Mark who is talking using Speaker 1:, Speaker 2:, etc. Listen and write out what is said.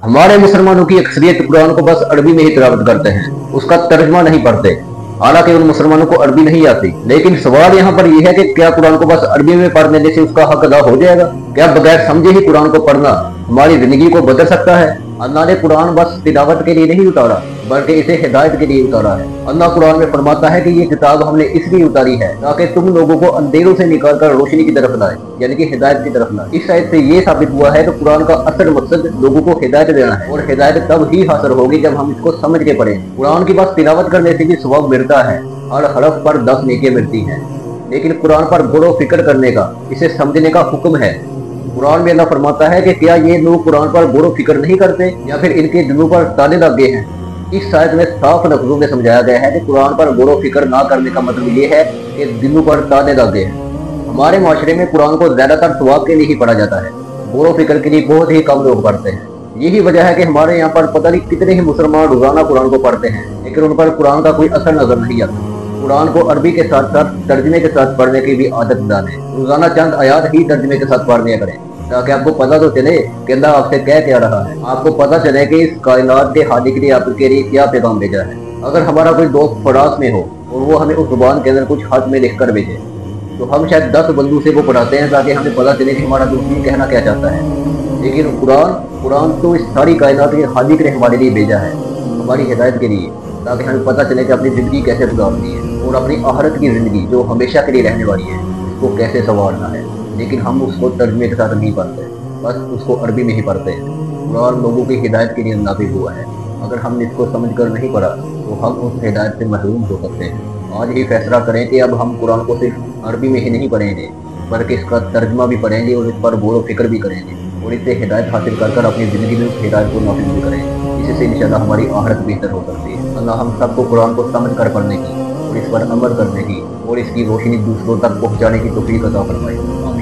Speaker 1: हमारे मुसलमानों की अक्सरियत कुरान को बस अरबी में ही तिलावत करते हैं, उसका तर्जमा नहीं पढ़ते। हालांकि उन मुसलमानों को अरबी नहीं आती, लेकिन सवाल यहाँ पर यह है कि क्या कुरान को बस अरबी में पढ़ लेने से उसका हक अदा हो जाएगा? क्या बगैर समझे ही कुरान को पढ़ना हमारी जिंदगी को बदल सकता है? अल्लाह ने कुरान बस तिलावत के लिए नहीं उतारा, बल्कि इसे हिदायत के लिए उतारा है। अल्लाह कुरान में फरमाता है कि ये किताब हमने इसलिए उतारी है ताकि तुम लोगों को अंधेरों से निकालकर रोशनी की तरफ लाए, यानी कि हिदायत की तरफ लाए। इस आयत से ये साबित हुआ है कि कुरान का असल मकसद लोगों को हिदायत देना है, और हिदायत तब ही हासिल होगी जब हम इसको समझ के पढ़ें। कुरान की बस तिलावत करने से भी सवाब मिलता है, हर हरफ पर 10 नेकियां मिलती हैं, लेकिन कुरान पर गौर व फिक्र करने का, इसे समझने का हुक्म है। कुरान में अल्लाह फरमाता है कि क्या ये लोग कुरान पर गौर व फिक्र नहीं करते, या फिर इनके दिलों पर ताले लग गए हैं? इस आयत में साफ लफ्जों में समझाया गया है कि कुरान पर गौर व फिक्र ना करने का मतलब ये है कि दिलों पर ताले लग गए हैं। हमारे माशरे में कुरान को ज्यादातर सवाब के लिए ही पढ़ा जाता है, गौर व फिक्र के लिए बहुत ही कम लोग पढ़ते हैं। यही वजह है कि हमारे यहाँ पर पता नहीं कितने ही मुसलमान रोजाना कुरान को पढ़ते हैं, लेकिन उन पर कुरान का कोई असर नजर नहीं आता। कुरान को अरबी के साथ साथ तर्जमे के साथ पढ़ने की भी आदत डालें। रोजाना चंद आयात ही तर्जमे के साथ पढ़ लिया करें, ताकि आपको पता तो चले कि अल्लाह आपसे क्या रहा है, आपको पता चले कि इस कायनात के खालिक ने आपके लिए क्या पैगाम भेजा है। अगर हमारा कोई दोस्त फरास में हो और वो हमें उस जुबान के अंदर कुछ हाथ में लिख कर भेजे, तो हम शायद 10 बंदू से वो पढ़ाते हैं ताकि हमें पता चले कि हमारा दोस्त ये कहना क्या चाहता है। लेकिन कुरान तो इस सारी कायनात के खालिक ने हमारे लिए भेजा है, हमारी हिदायत के लिए, ताकि हमें पता चले कि अपनी ज़िंदगी कैसे गुजारनी है और अपनी आखिरत की ज़िंदगी जो हमेशा के लिए रहने वाली है उसको कैसे संवारना है। लेकिन हम उसको तर्जमे के साथ नहीं पढ़ते, बस उसको अरबी में ही पढ़ते हैं। कुरान लोगों की हिदायत के लिए नाज़िल हुआ है, अगर हमने इसको समझ कर नहीं पढ़ा तो हम उस हिदायत से महरूम हो सकते हैं। आज ही फैसला करें कि अब हम कुरान को सिर्फ अरबी में ही नहीं पढ़ेंगे, बल्कि इसका तर्जमा भी पढ़ेंगे और इस पर गौर व फिक्र भी करेंगे, और इससे हिदायत हासिल कर अपनी ज़िंदगी में उस हिदायत को नाफिज भी करेंगे। इससे इंशाअल्लाह हमारी आखिरत बेहतर हो सकती है। अल्लाह हम सबको कुरान को समझ कर पढ़ने की और इस पर अमल करने की और इसकी रोशनी दूसरों तक पहुँचाने की तौफीक अता फरमाए।